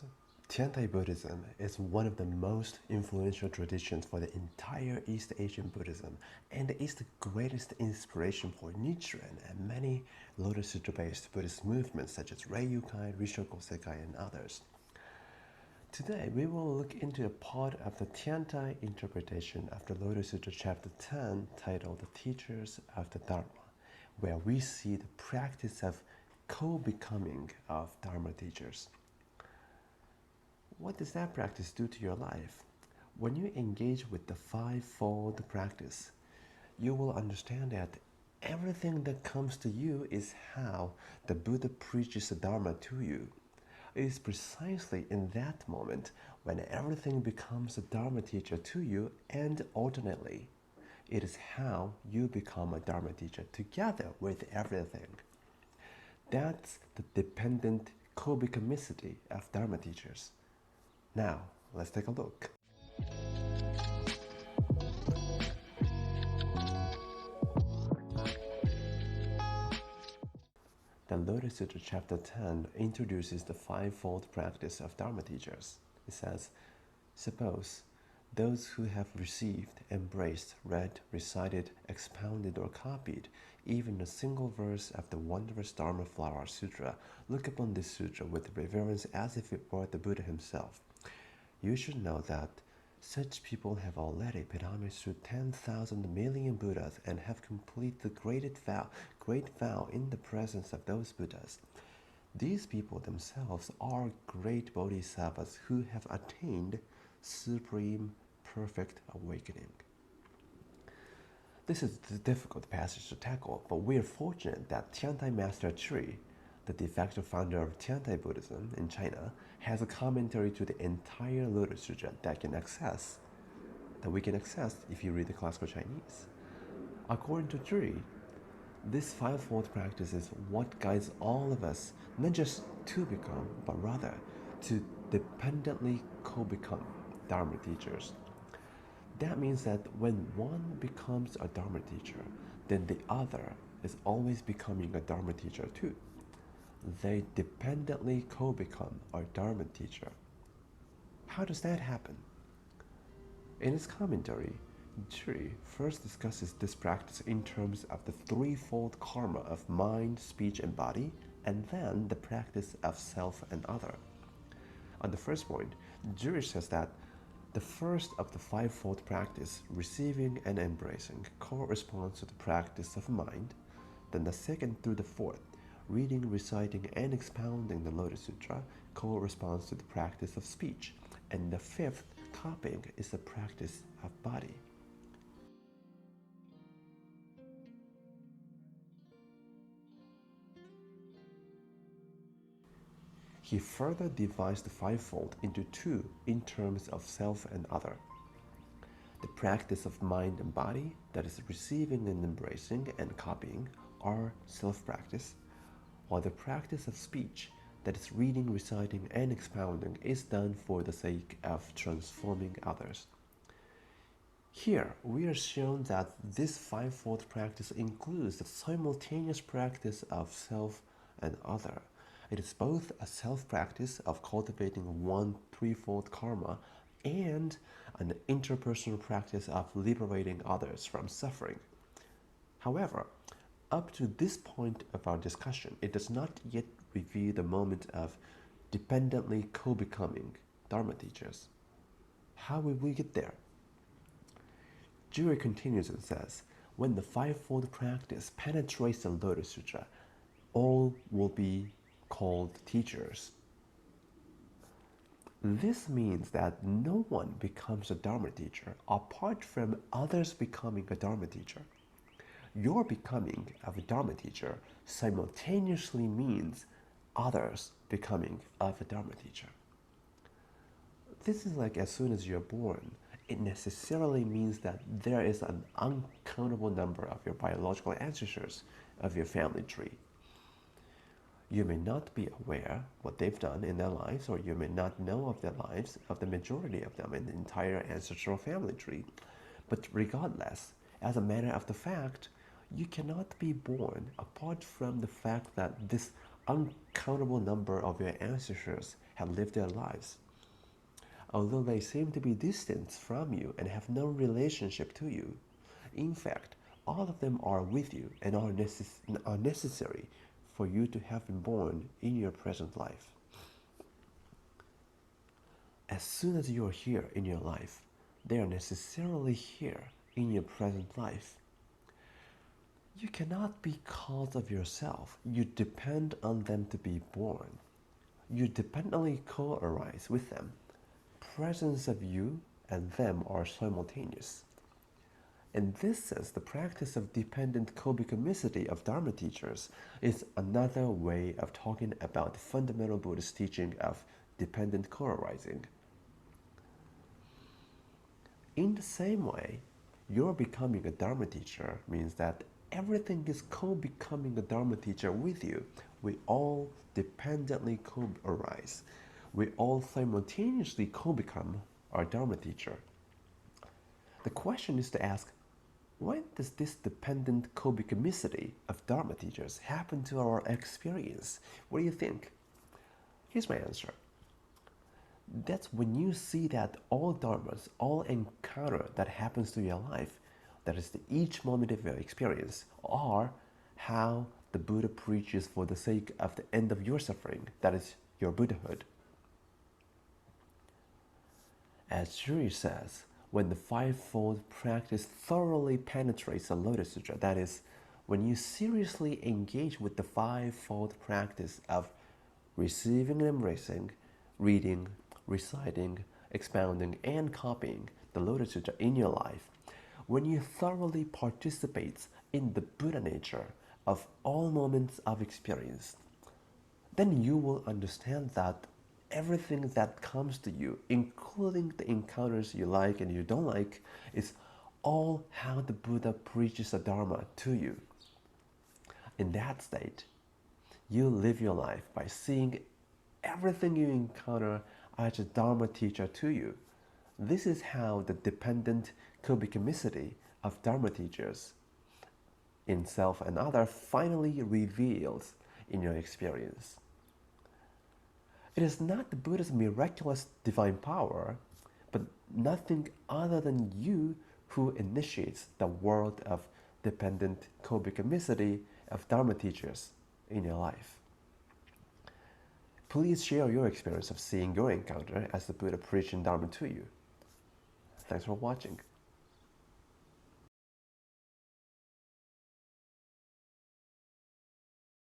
So, Tiantai Buddhism is one of the most influential traditions for the entire East Asian Buddhism, and is the greatest inspiration for Nichiren and many Lotus Sutra-based Buddhist movements such as Ryukai, Rishoku Sekai, and others. Today, we will look into a part of the Tiantai interpretation of the Lotus Sutra chapter 10 titled The Teachers of the Dharma, where we see the practice of co-becoming of Dharma teachers. What does that practice do to your life? When you engage with the fivefold practice, you will understand that everything that comes to you is how the Buddha preaches the Dharma to you. It is precisely in that moment when everything becomes a Dharma teacher to you, and alternately, it is how you become a Dharma teacher together with everything. That's the dependent co-becomicity of Dharma teachers. Now, let's take a look. The Lotus Sutra chapter 10 introduces the fivefold practice of Dharma teachers. It says, suppose those who have received, embraced, read, recited, expounded, or copied even a single verse of the wondrous Dharma Flower Sutra look upon this sutra with reverence as if it were the Buddha himself. You should know that such people have already paid homage to 10,000 million Buddhas and have completed the great vow in the presence of those Buddhas. These people themselves are great Bodhisattvas who have attained supreme perfect awakening. This is a difficult passage to tackle, but we are fortunate that Tiantai Master Tri, the de facto founder of Tiantai Buddhism in China, has a commentary to the entire Lotus Sutra that we can access if you read the classical Chinese. According to Zhi, this fivefold practice is what guides all of us, not just to become, but rather to dependently co-become Dharma teachers. That means that when one becomes a Dharma teacher, then the other is always becoming a Dharma teacher too. They dependently co-become a Dharma teacher. How does that happen? In his commentary, Zhi first discusses this practice in terms of the threefold karma of mind, speech, and body, and then the practice of self and other. On the first point, Zhi says that the first of the fivefold practice, receiving and embracing, corresponds to the practice of mind. Then the second through the fourth, reading, reciting, and expounding the Lotus Sutra, corresponds to the practice of speech. And the fifth, copying, is the practice of body. He further divides the fivefold into two in terms of self and other. The practice of mind and body, that is receiving and embracing and copying, are self-practice, while the practice of speech, that is reading, reciting, and expounding, is done for the sake of transforming others. Here, we are shown that this fivefold practice includes the simultaneous practice of self and other. It is both a self-practice of cultivating one threefold karma and an interpersonal practice of liberating others from suffering. However, up to this point of our discussion, it does not yet reveal the moment of dependently co-becoming Dharma teachers. How will we get there? Zhi continues and says, when the fivefold practice penetrates the Lotus Sutra, all will be called teachers. This means that no one becomes a Dharma teacher apart from others becoming a Dharma teacher. Your becoming of a Dharma teacher simultaneously means others becoming of a Dharma teacher. This is like as soon as you're born, it necessarily means that there is an uncountable number of your biological ancestors of your family tree. You may not be aware what they've done in their lives, or you may not know of their lives of the majority of them in the entire ancestral family tree. But regardless, as a matter of the fact, you cannot be born apart from the fact that this uncountable number of your ancestors have lived their lives. Although they seem to be distant from you and have no relationship to you, in fact, all of them are with you and are necessary for you to have been born in your present life. As soon as you are here in your life, they are necessarily here in your present life. You cannot be cause of yourself. You depend on them to be born. You dependently co-arise with them. Presence of you and them are simultaneous. In this sense, the practice of dependent co-becomicity of Dharma teachers is another way of talking about the fundamental Buddhist teaching of dependent co-arising. In the same way, your becoming a Dharma teacher means that everything is co-becoming a Dharma teacher with you. We all dependently co-arise. We all simultaneously co-become our Dharma teacher. The question is to ask, when does this dependent co-becomicity of Dharma teachers happen to our experience? What do you think? Here's my answer. That's when you see that all dharmas, all encounter that happens to your life, that is each moment of your experience, are how the Buddha preaches for the sake of the end of your suffering, that is your Buddhahood. As Shri says, when the fivefold practice thoroughly penetrates the Lotus Sutra, that is, when you seriously engage with the fivefold practice of receiving and embracing, reading, reciting, expounding, and copying the Lotus Sutra in your life, when you thoroughly participate in the Buddha nature of all moments of experience, then you will understand that everything that comes to you, including the encounters you like and you don't like, is all how the Buddha preaches the Dharma to you. In that state, you live your life by seeing everything you encounter as a Dharma teacher to you. This is how the dependent co-becomicity of Dharma teachers in self and other finally reveals in your experience. It is not the Buddha's miraculous divine power, but nothing other than you who initiates the world of dependent co-becomicity of Dharma teachers in your life. Please share your experience of seeing your encounter as the Buddha preaching Dharma to you. Thanks for watching.